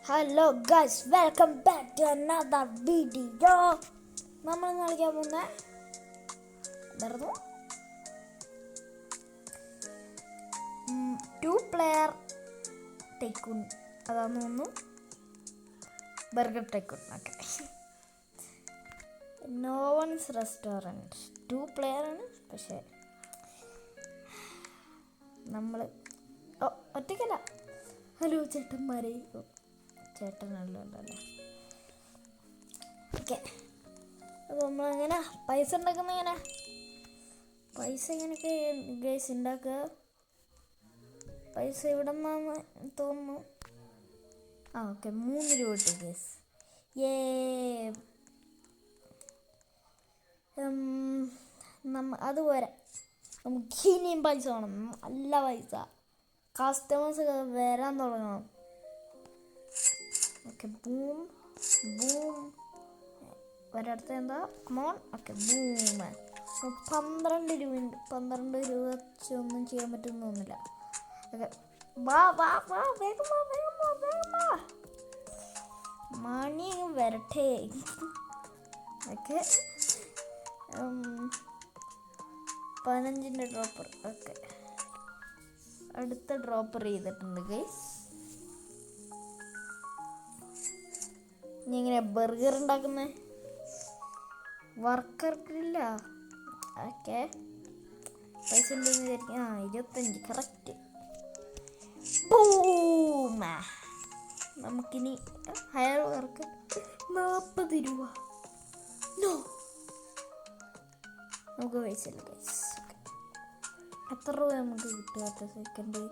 Hello guys, welcome back to another video. നമ്മൾ കളിക്കാൻ പോകുന്ന എന്തായിരുന്നു, 2 പ്ലെയർ ടൈക്കൂൺ. അതാന്ന് തോന്നുന്നു, burger tycoon. Okay, no one's restaurant 2 player ആണ്. പക്ഷേ നമ്മൾ ഒറ്റയ്ക്കല്ല. ഹലോ ചേട്ടന്മാരെ, ചേട്ടനല്ലോ അല്ലേ. ഓക്കെ, അപ്പോൾ നമ്മളെങ്ങനെ പൈസ ഉണ്ടാക്കുന്ന, പൈസ എങ്ങനെയൊക്കെ ഗൈസ് ഉണ്ടാക്കുക. പൈസ ഇവിടെ നിന്നാന്ന് തോന്നുന്നു. ഓക്കെ, 3 രൂപ കിട്ടി ഗൈസ്. അതുപോലെ നമുക്ക് ഇനിയും പൈസ വേണം, നല്ല പൈസ. കസ്റ്റമേഴ്സ് വരാൻ തുടങ്ങണം. Okay, boom boom. ഒരിടത്ത് എന്താ കമോൺ. Okay, boom. 12 രൂപയുണ്ട്. 12 രൂപ വെച്ചൊന്നും ചെയ്യാൻ പറ്റുമെന്ന് തോന്നുന്നില്ല. ഓക്കെ, വാ വാ വാ, വേഗം വാ, വേഗം വാ, വേഗം വാ. മണി വരട്ടെ. ഓക്കെ, 15ൻ്റെ ഡ്രോപ്പർ. ഓക്കെ, അടുത്ത ഡ്രോപ്പർ ചെയ്തിട്ടുണ്ട് ഗൈസ്. ഇനി എങ്ങനെ ബർഗർ ഉണ്ടാക്കുന്നത്? Worker grille. ഓക്കെ, പൈസ ഉണ്ടെന്ന് വിചാരിക്കും. 25 കറക്റ്റ്. ബൂം. നമുക്കിനി ഹയർ വർക്ക് 40 രൂപ. നോ, നമുക്ക് പൈസ ഇല്ല ഗൈസ്. എത്ര രൂപ നമുക്ക് കിട്ടുക? സെക്കൻഡ്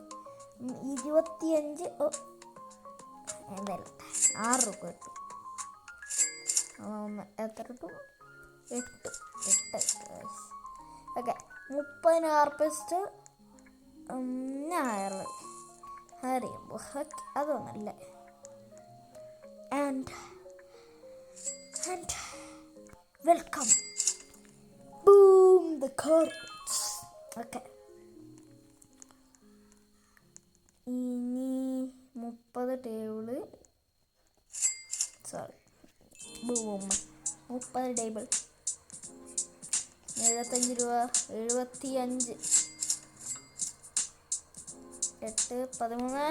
25. എന്തായാലും 6 രൂപ കിട്ടും. എത്ര കിട്ടും? 8. ഓക്കെ, 30 ആർപ്പിസ്റ്റ് ഞാൻ അറിയുമ്പോൾ അതൊന്നല്ല. And welcome boom the carpets. Okay, ഇനി 30 ടേബിള്. Sorry, boom 30 table. 75 രൂപ. 75 8 13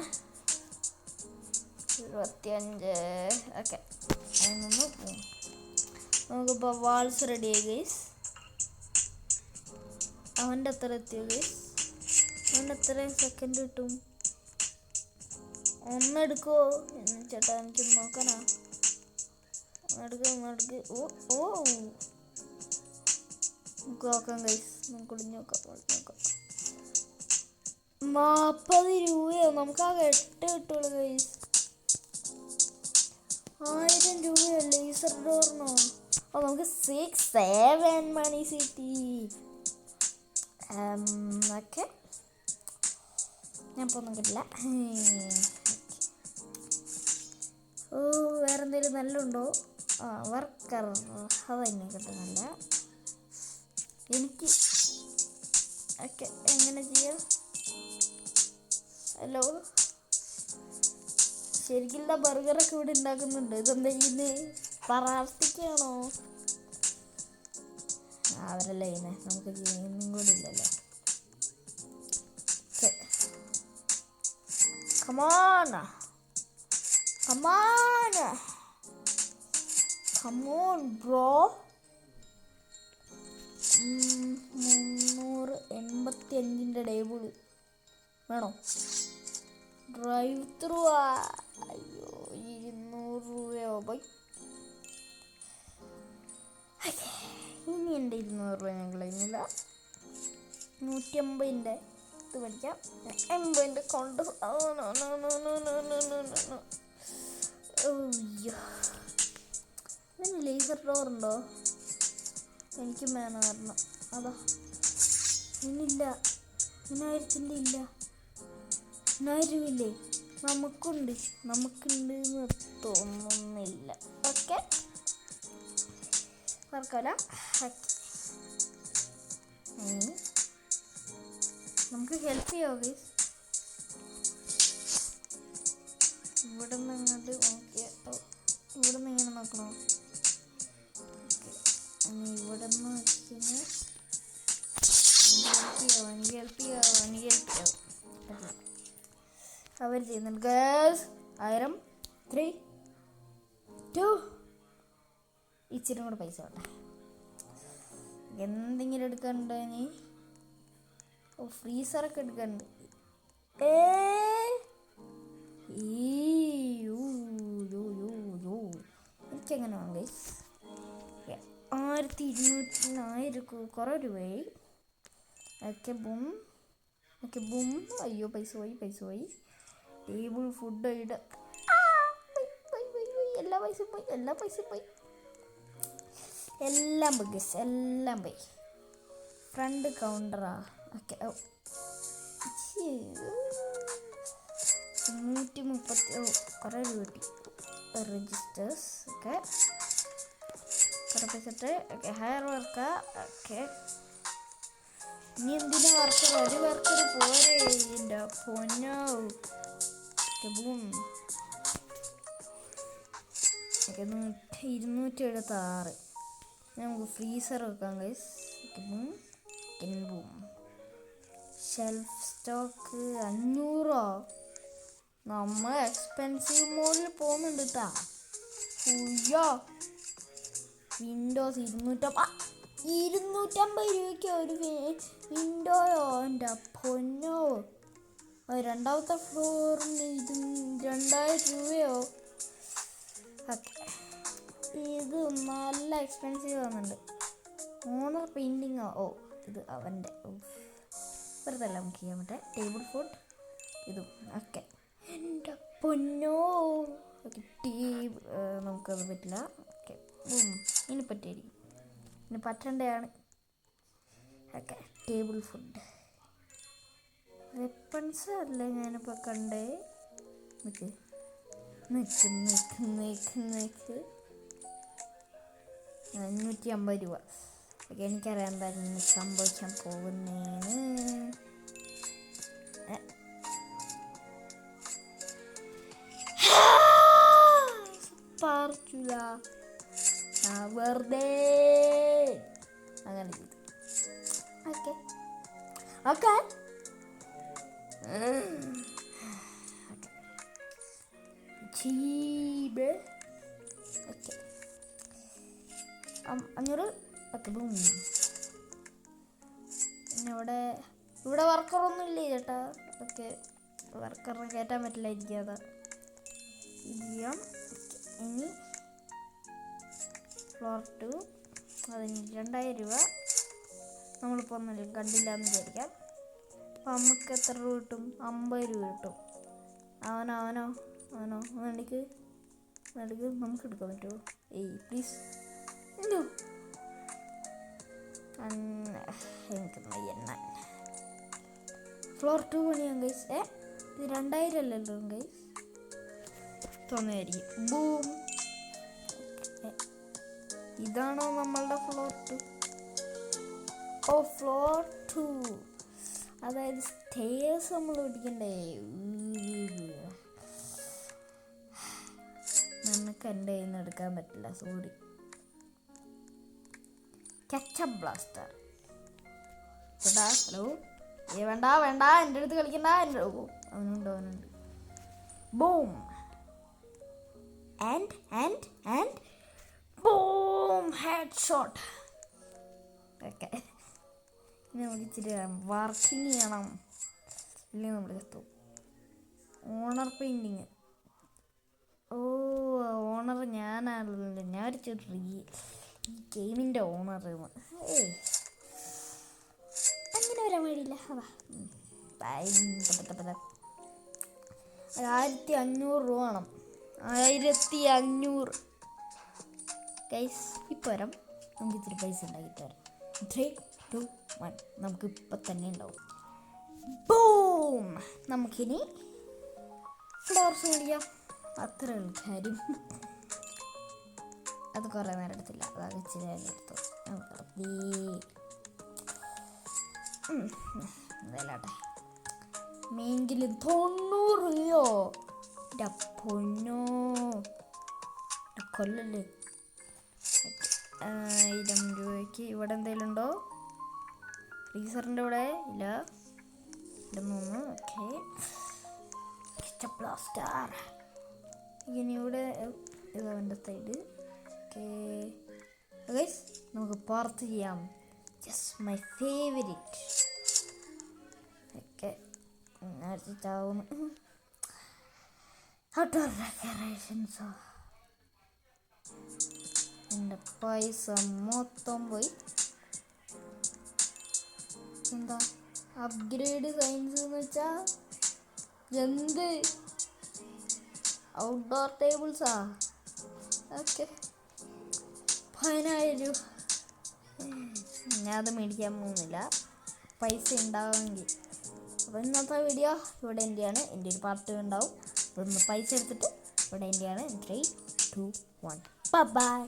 25. ഓക്കെ, അതിനൊന്ന് നമുക്കിപ്പോൾ വാൾസ് റെഡി ആയി ഗൈസ്. അവൻ്റെ എത്ര എത്തിയോ ഗൈസ്? അവൻ്റെ എത്ര സെക്കൻഡ് കിട്ടും? 1 എടുക്കുമോ ചേട്ടാ? എനിക്ക് നോക്കാനാ. 1 എടുക്ക്. ഓ നമുക്ക് നോക്കാം ഗൈസ്, നമുക്ക് ഒളിഞ്ഞ് നോക്കാം. 40 രൂപയോ? നമുക്കാകെ 8 കിട്ടുള്ളൂ ഗൈസ്. 1000 രൂപയോ ലേസർ ഡോറിനോ? നമുക്ക് 6-7 മണി സിറ്റി. ഓക്കെ, ഞാൻ ഇപ്പോൾ ഒന്നും കിട്ടില്ല. വേറെ എന്തെങ്കിലും നല്ലുണ്ടോ? വർക്കർ, അതന്നെ കിട്ടുന്നില്ല എനിക്ക്. ഓക്കെ, എങ്ങനെ ചെയ്യാം? ഹലോ, ശരിക്കുള്ള ബർഗറൊക്കെ ഇവിടെ ഉണ്ടാക്കുന്നുണ്ട്. ഇതെന്താ ചെയ്യുന്നത്? പ്രാർത്ഥിക്കുകയാണോ? അവരല്ലേ ചെയ്യുന്നത്, നമുക്ക് ചെയ്യുന്നും കൂടി ഇല്ലല്ലോ. Okay, come on bro. 385ൻ്റെ ടേബിള് വേണോ? Drive through. അയ്യോ, 200 രൂപയോ പോയി. ഇനി എൻ്റെ 200 രൂപ ഞാൻ കളയുന്നില്ല. 150ൻ്റെ ഇത് പഠിക്കാം. 80ൻ്റെ കൊണ്ട്. ഇതിന് ലേസർ ഡോർ ഉണ്ടോ? എനിക്കും വേണം കാരണം. അതാ ഇന്നില്ല. 1000ൻ്റെ ഇല്ല. 1000 രൂപയില്ലേ? നമുക്കുണ്ടെന്ന് തോന്നുന്നില്ല. ഓക്കെ, വർക്കല്ല. നമുക്ക് ഹെൽപ്പ് ചെയ്യാമോ ഗൈസ്? ഇവിടെ നിന്ന് അങ്ങോട്ട് നോക്കിയ ഇവിടെ നിന്ന് ഇങ്ങനെ നോക്കണോ? ഇവിടെ നിന്ന് അവർ ചെയ്യുന്നുണ്ട് ഗേൾസ്. 1000 3 2 ഇച്ചിരി കൂടെ പൈസ വേണ്ട. എന്തെങ്കിലും എടുക്കാനുണ്ടോ ഇനി? ഫ്രീസറൊക്കെ എടുക്കാനുണ്ട്. എനിക്കെങ്ങനെ വേണം ഗൈസ്? 1200 കുറേ രൂപയായി. Okay boom. അയ്യോ പൈസ പോയി. ടേബിൾ ഫുഡ് ഇട എല്ലാ പൈസയും പോയി. എല്ലാം പോയി. ഫ്രണ്ട് കൗണ്ടറാ. ഓക്കെ 130 കുറേ രൂപ കിട്ടി. രജിസ്റ്റേഴ്സ് ഒക്കെ കുറേ പൈസ ഇട്ട്. Okay higher വർക്കാ. ഓക്കെ ഇനി എന്തിനാ വർക്കർ? ഒരു വർക്കർ പോരെ എൻ്റെ പൊന്നോ. ബൂം. ഓക്കെ 276. നമുക്ക് ഫ്രീസർ വെക്കാം ഗൈസ്. ബൂം. Shelf stock 500. നമ്മൾ എക്സ്പെൻസീവ് മോഡിൽ പോകുന്നുണ്ട് കേട്ടാ. വിൻഡോസ് 250 രൂപയ്ക്ക് ഒരു വിൻഡോയോ എൻ്റെ പൊന്നോ. രണ്ടാമത്തെ ഫ്ലോറിന് 2000 രൂപയോ? ഇത് നല്ല എക്സ്പെൻസീവ് ആവുന്നുണ്ട്. ഓണർ പെയിൻറ്റിങ്ങോ? ഇത് അവൻ്റെ. വെറുതെ എല്ലാം നമുക്ക് ചെയ്യാൻ പറ്റേ. ടേബിൾ ഫുഡ് ഇതും. ഓക്കെ എൻ്റെ പൊന്നോ. ഓക്കെ നമുക്കത് പറ്റില്ല. ഓക്കെ ഇനി പറ്റിയായിരിക്കും. ഇനി പറ്റേണ്ടതാണ്. Okay table food. വെപ്പൺസ് അല്ലേ ഞാനിപ്പോൾ കണ്ടേ. നിക്ക് 550 രൂപ. ഓക്കെ എനിക്കറിയാം എന്തായാലും സംഭവിക്കാൻ പോകുന്നേന്ന്. പറിച്ചില്ല വെറുതെ അങ്ങനെ ചെയ്തു. ഓക്കെ ചീബ്. ഓക്കെ 500. Okay boom. പിന്നെ ഇവിടെ വർക്കറൊന്നും ഇല്ലേ ചേട്ടാ? ഓക്കെ വർക്കറിനെ കയറ്റാൻ പറ്റില്ലായിരിക്കും. അതാ ചെയ്യാം. ഇനി ഫ്ലോർ 2 അതിന് 2000 രൂപ. നമ്മളിപ്പോൾ ഒന്നും കണ്ടില്ല എന്ന് വിചാരിക്കാം. അപ്പം നമുക്ക് എത്ര രൂപ കിട്ടും? 50 രൂപ കിട്ടും. അവനോ വേണ്ടിക്ക് നമുക്ക് എടുക്കാൻ പറ്റുമോ? പ്ലീസ് എനിക്ക് എണ്ണ. ഫ്ലോർ 2 പണിയാം ഗൈസ്. ഇത് 2000 അല്ലല്ലോ ഗൈസ്? തോന്നിയായിരിക്കും. ബൂം. ഇതാണോ നമ്മളുടെ ഫ്ലോർ 2? ഫ്ലോർ 2 അതായത് സ്റ്റേഴ്സ് നമ്മൾ പിടിക്കണ്ടേ? നമുക്ക് എൻ്റെ കയ്യിൽ നിന്ന് എടുക്കാൻ പറ്റില്ല, സോറി. Ketchup blaster. ചേട്ടാ ഹലോ. വേണ്ട എൻ്റെ അടുത്ത് കളിക്കണ്ട. അവനുണ്ട്. Boom and boom head shot. Okay ഇനി നമുക്ക് ഇച്ചിരി വർക്കിംഗ് ചെയ്യണം, ഇല്ലെങ്കിൽ നമ്മൾ എത്തും. Owner painting. ഓണർ ഞാനാണല്ലോ. ഞാൻ ഒരു ഗെയിമിൻ്റെ ഓണർ. അങ്ങനെ വരാൻ വഴിയില്ല. 1500 രൂപ വേണം. 1500 ഗൈസ്. ഇപ്പോൾ വരാം. നമുക്ക് ഇത്തിരി പൈസ ഉണ്ടാക്കിയിട്ട് വരാം. 3 2 1 നമുക്ക് ഇപ്പം തന്നെ ഉണ്ടാവും. ബൂം. നമുക്കിനി ഫ്ലോർസ് മേടിക്കാം. അത്ര കാര്യം. അത് കുറേ നേരം എടുത്തില്ല. അതായത് ഇച്ചിരി നേരം എടുത്തു. അതല്ലാട്ടെ മെയിൻകിൽ 90 രൂപയോ? എൻ്റെ പൊന്നോ, കൊല്ലല്ലേ. 1000 രൂപയ്ക്ക് ഇവിടെ എന്തെങ്കിലും ഉണ്ടോ? ഫ്രീസറിൻ്റെ ഇവിടെ ഇല്ല. ഇവിടെ 3. Okay, blaster. ഇനി ഇവിടെ ഇതവൻ്റെ സൈഡ്. ഓക്കെ ഗൈസ്, നമുക്ക് പാർത്ത് ചെയ്യാം. Just my favourite. ഓക്കെ, ചാവുന്നു. ഔട്ട്ഡോർ ഡെക്കറേഷൻസോ, എൻ്റെ പൈസ മൊത്തം പോയി. എന്താ അപ്ഗ്രേഡ് സയൻസ് എന്ന് വെച്ചാൽ എന്ത്? ഔട്ട്ഡോർ ടേബിൾസാ. ഓക്കെ, 10,000 രൂപ. ഞാൻ അത് മേടിക്കാൻ പോകുന്നില്ല, പൈസ ഉണ്ടാവുമെങ്കിൽ. അപ്പോൾ ഇന്നത്തെ വീഡിയോ ഇവിടെ എൻ്റെയാണ്. എൻ്റെ ഒരു പാർട്ട് ഉണ്ടാവും. അതൊന്ന് പൈസ എടുത്തിട്ട് ഇവിടെ എൻ്റെയാണ്. 3, 2, 1 ബൈ.